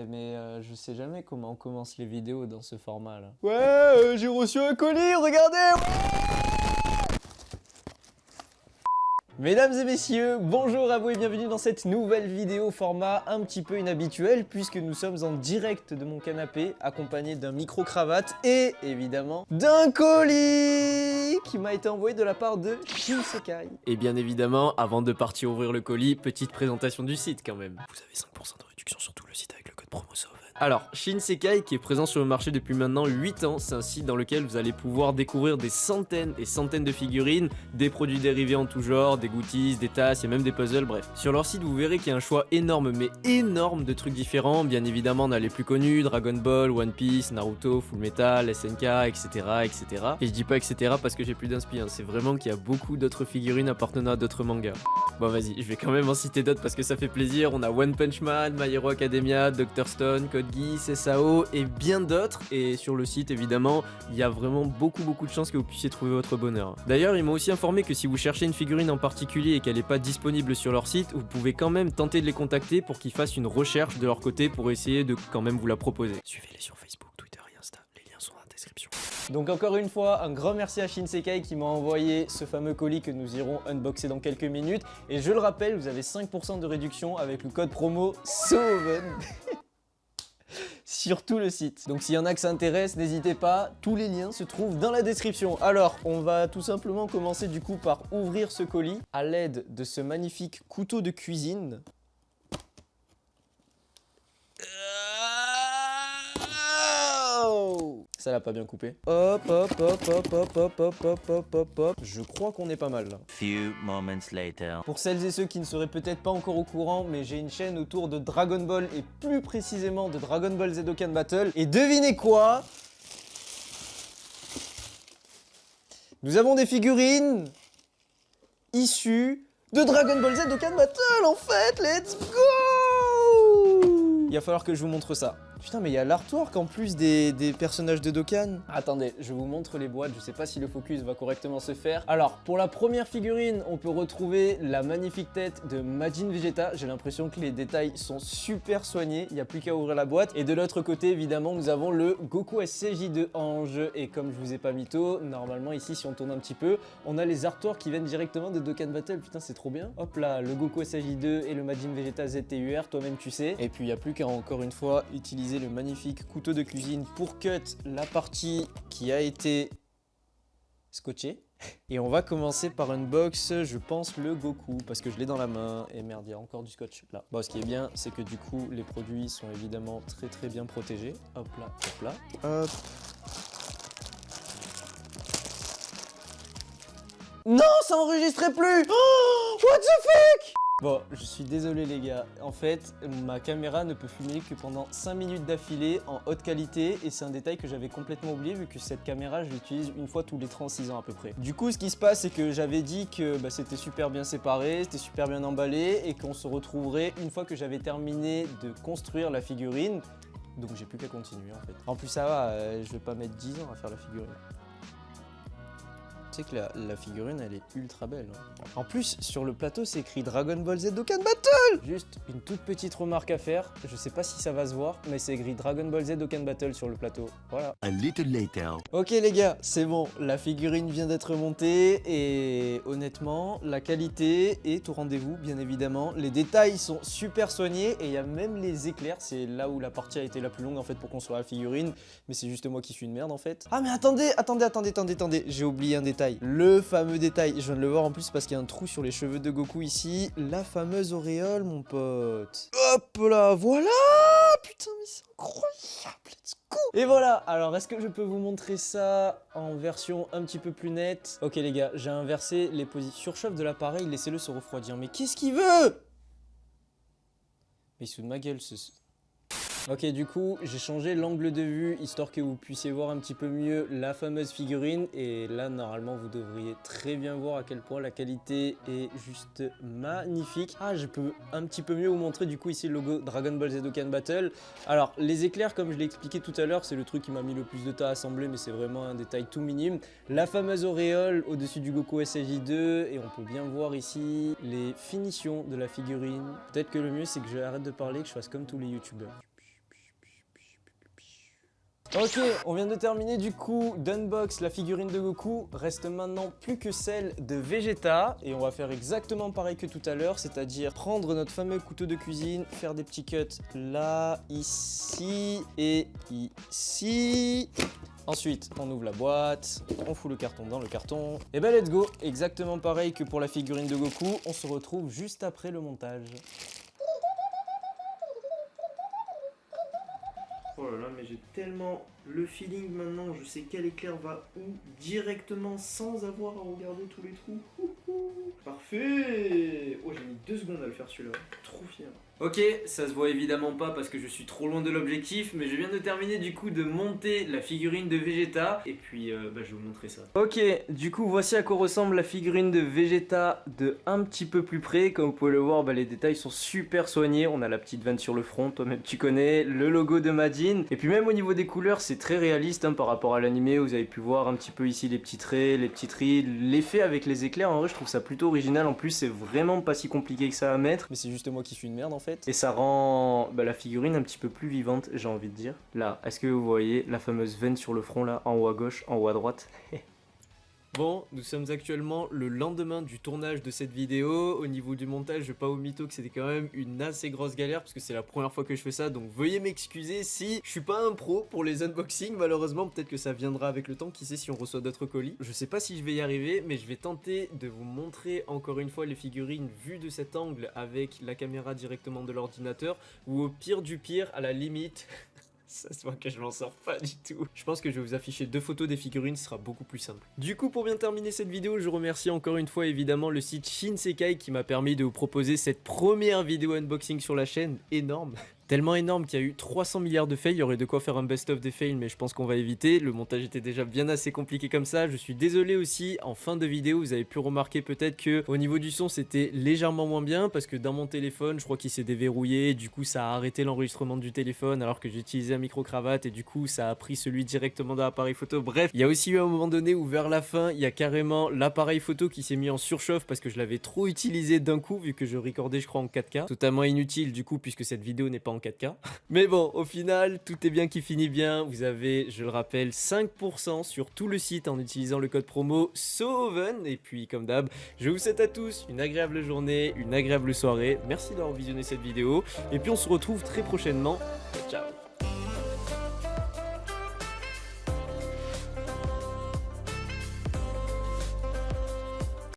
Ouais, mais je sais jamais comment on commence les vidéos dans ce format-là. Ouais, j'ai reçu un colis, regardez. Mesdames et messieurs, bonjour à vous et bienvenue dans cette nouvelle vidéo format un petit peu inhabituel puisque nous sommes en direct de mon canapé accompagné d'un micro-cravate et évidemment d'un colis qui m'a été envoyé de la part de Shinsekai. Et bien évidemment, avant de partir ouvrir le colis, petite présentation du site quand même. Vous avez 5% de réduction sur tout le site avec le code promo SAUVEN. Alors, Shinsekai qui est présent sur le marché depuis maintenant 8 ans, c'est un site dans lequel vous allez pouvoir découvrir des centaines et centaines de figurines, des produits dérivés en tout genre, des goodies, des tasses et même des puzzles, bref. Sur leur site, vous verrez qu'il y a un choix énorme, mais énorme de trucs différents. Bien évidemment, on a les plus connus, Dragon Ball, One Piece, Naruto, Full Metal, SNK, etc., etc. Et je dis pas etc. parce que j'ai plus d'inspi, hein. C'est vraiment qu'il y a beaucoup d'autres figurines appartenant à d'autres mangas. Bon vas-y, je vais quand même en citer d'autres parce que ça fait plaisir. On a One Punch Man, My Hero Academia, Dr Stone, Code Geass, SAO et bien d'autres. Et sur le site évidemment, il y a vraiment beaucoup de chances que vous puissiez trouver votre bonheur. D'ailleurs, ils m'ont aussi informé que si vous cherchez une figurine en particulier et qu'elle n'est pas disponible sur leur site, vous pouvez quand même tenter de les contacter pour qu'ils fassent une recherche de leur côté pour essayer de quand même vous la proposer. Suivez-les sur Facebook, Twitter et Insta, les liens sont dans la description. Donc encore une fois, un grand merci à Shinsekai qui m'a envoyé ce fameux colis que nous irons unboxer dans quelques minutes. Et je le rappelle, vous avez 5% de réduction avec le code promo SAUVEN sur tout le site. Donc s'il y en a que ça intéresse, n'hésitez pas, tous les liens se trouvent dans la description. Alors, on va tout simplement commencer du coup par ouvrir ce colis à l'aide de ce magnifique couteau de cuisine. Ça l'a pas bien coupé. Hop, hop, hop, hop, hop, hop, hop, hop, hop, hop, hop. Je crois qu'on est pas mal là. Few moments later. Pour celles et ceux qui ne seraient peut-être pas encore au courant, mais j'ai une chaîne autour de Dragon Ball et plus précisément de Dragon Ball Z Dokkan Battle. Et devinez quoi? Nous avons des figurines issues de Dragon Ball Z Dokkan Battle en fait. Let's go! Il va falloir que je vous montre ça. Putain, mais il y a l'artwork en plus des personnages de Dokkan. Attendez, je vous montre les boîtes. Je sais pas si le focus va correctement se faire. Alors, pour la première figurine, on peut retrouver la magnifique tête de Majin Vegeta. J'ai l'impression que les détails sont super soignés. Il n'y a plus qu'à ouvrir la boîte. Et de l'autre côté, évidemment, nous avons le Goku SCJ2 en jeu. Et comme je vous ai pas mytho, normalement, ici, si on tourne un petit peu, on a les artworks qui viennent directement de Dokkan Battle. Putain, c'est trop bien. Hop là, le Goku SCJ2 et le Majin Vegeta ZTUR, toi-même tu sais. Et puis, il n'y a plus qu'à encore une fois utiliser le magnifique couteau de cuisine pour cut la partie qui a été scotchée. Et on va commencer par unbox, je pense, le Goku, parce que je l'ai dans la main. Et merde, il y a encore du scotch là. Bon, ce qui est bien, c'est que du coup, les produits sont évidemment très bien protégés. Hop là, hop là. Hop. Non, ça enregistrait plus. Oh, what the fuck? Bon, je suis désolé les gars, en fait, ma caméra ne peut filmer que pendant 5 minutes d'affilée en haute qualité et c'est un détail que j'avais complètement oublié vu que cette caméra, je l'utilise une fois tous les 36 ans à peu près. Du coup, ce qui se passe, c'est que j'avais dit que c'était super bien séparé, c'était super bien emballé et qu'on se retrouverait une fois que j'avais terminé de construire la figurine. Donc j'ai plus qu'à continuer en fait. En plus ça va, je vais pas mettre 10 ans à faire la figurine. Tu sais que la figurine elle est ultra belle. Hein. En plus sur le plateau c'est écrit Dragon Ball Z Dokkan Battle. Juste une toute petite remarque à faire, je sais pas si ça va se voir, mais c'est écrit Dragon Ball Z Dokkan Battle sur le plateau. Voilà. A little later. Ok les gars, c'est bon, la figurine vient d'être montée et honnêtement la qualité est au rendez-vous bien évidemment. Les détails sont super soignés et il y a même les éclairs, c'est là où la partie a été la plus longue en fait pour construire la figurine, mais c'est juste moi qui suis une merde en fait. Ah mais attendez, j'ai oublié un détail. Le fameux détail, je viens de le voir en plus parce qu'il y a un trou sur les cheveux de Goku ici. La fameuse auréole, mon pote. Hop là, voilà. Putain, mais c'est incroyable. Let's go. Et voilà, alors est-ce que je peux vous montrer ça en version un petit peu plus nette? Ok les gars, j'ai inversé les positions. Surchauffe de l'appareil, laissez-le se refroidir. Mais qu'est-ce qu'il veut? Mais il se fout de ma gueule, ce... Ok, du coup, j'ai changé l'angle de vue histoire que vous puissiez voir un petit peu mieux la fameuse figurine. Et là, normalement, vous devriez très bien voir à quel point la qualité est juste magnifique. Ah, je peux un petit peu mieux vous montrer du coup ici le logo Dragon Ball Z Dokkan Battle. Alors, les éclairs, comme je l'ai expliqué tout à l'heure, c'est le truc qui m'a mis le plus de temps à assembler, mais c'est vraiment un détail tout minime. La fameuse auréole au-dessus du Goku SJ2, et on peut bien voir ici les finitions de la figurine. Peut-être que le mieux, c'est que j'arrête de parler, que je fasse comme tous les youtubeurs. Ok, on vient de terminer du coup d'unbox la figurine de Goku. Reste maintenant plus que celle de Vegeta. Et on va faire exactement pareil que tout à l'heure, c'est-à-dire prendre notre fameux couteau de cuisine, faire des petits cuts là, ici et ici. Ensuite, on ouvre la boîte, on fout le carton dans le carton. Et ben let's go. Exactement pareil que pour la figurine de Goku, on se retrouve juste après le montage. Oh là là, mais j'ai tellement le feeling maintenant, je sais quel éclair va où directement sans avoir à regarder tous les trous. Parfait. Oh, j'ai mis 2 secondes à le faire celui-là, trop fier. Ok, ça se voit évidemment pas parce que je suis trop loin de l'objectif, mais je viens de terminer du coup de monter la figurine de Vegeta et puis je vais vous montrer ça. Ok, du coup voici à quoi ressemble la figurine de Vegeta de un petit peu plus près. Comme vous pouvez le voir, les détails sont super soignés. On a la petite vanne sur le front, toi-même tu connais, le logo de Majin. Et puis même au niveau des couleurs, c'est très réaliste par rapport à l'animé. Vous avez pu voir un petit peu ici les petits traits, les petites rides, l'effet avec les éclairs. En vrai, je trouve ça plutôt original. En plus, c'est vraiment pas si compliqué que ça à mettre. Mais c'est juste moi qui suis une merde en fait. Et ça rend la figurine un petit peu plus vivante, j'ai envie de dire. Là, est-ce que vous voyez la fameuse veine sur le front là, en haut à gauche, en haut à droite? Bon, nous sommes actuellement le lendemain du tournage de cette vidéo. Au niveau du montage, je vais pas au mytho que c'était quand même une assez grosse galère parce que c'est la première fois que je fais ça, donc veuillez m'excuser si je suis pas un pro pour les unboxings. Malheureusement, peut-être que ça viendra avec le temps, qui sait si on reçoit d'autres colis. Je sais pas si je vais y arriver, mais je vais tenter de vous montrer encore une fois les figurines vues de cet angle avec la caméra directement de l'ordinateur, ou au pire du pire, à la limite... Ça se voit que je m'en sors pas du tout. Je pense que je vais vous afficher 2 photos des figurines, ce sera beaucoup plus simple. Du coup, pour bien terminer cette vidéo, je remercie encore une fois évidemment le site Shinsekai qui m'a permis de vous proposer cette première vidéo unboxing sur la chaîne. Énorme. Tellement énorme qu'il y a eu 300 milliards de fails, il y aurait de quoi faire un best-of des fails, mais je pense qu'on va éviter. Le montage était déjà bien assez compliqué comme ça. Je suis désolé aussi, en fin de vidéo, vous avez pu remarquer peut-être que au niveau du son, c'était légèrement moins bien, parce que dans mon téléphone, je crois qu'il s'est déverrouillé, du coup ça a arrêté l'enregistrement du téléphone, alors que j'utilisais un micro-cravate, et du coup ça a pris celui directement dans l'appareil photo. Bref, il y a aussi eu un moment donné où vers la fin, il y a carrément l'appareil photo qui s'est mis en surchauffe, parce que je l'avais trop utilisé d'un coup, vu que je recordais je crois en 4K. Totalement inutile du coup, puisque cette vidéo n'est pas en 4K. Mais bon, au final, tout est bien qui finit bien. Vous avez, je le rappelle, 5% sur tout le site en utilisant le code promo SOVEN. Et puis, comme d'hab, je vous souhaite à tous une agréable journée, une agréable soirée. Merci d'avoir visionné cette vidéo. Et puis, on se retrouve très prochainement. Ciao!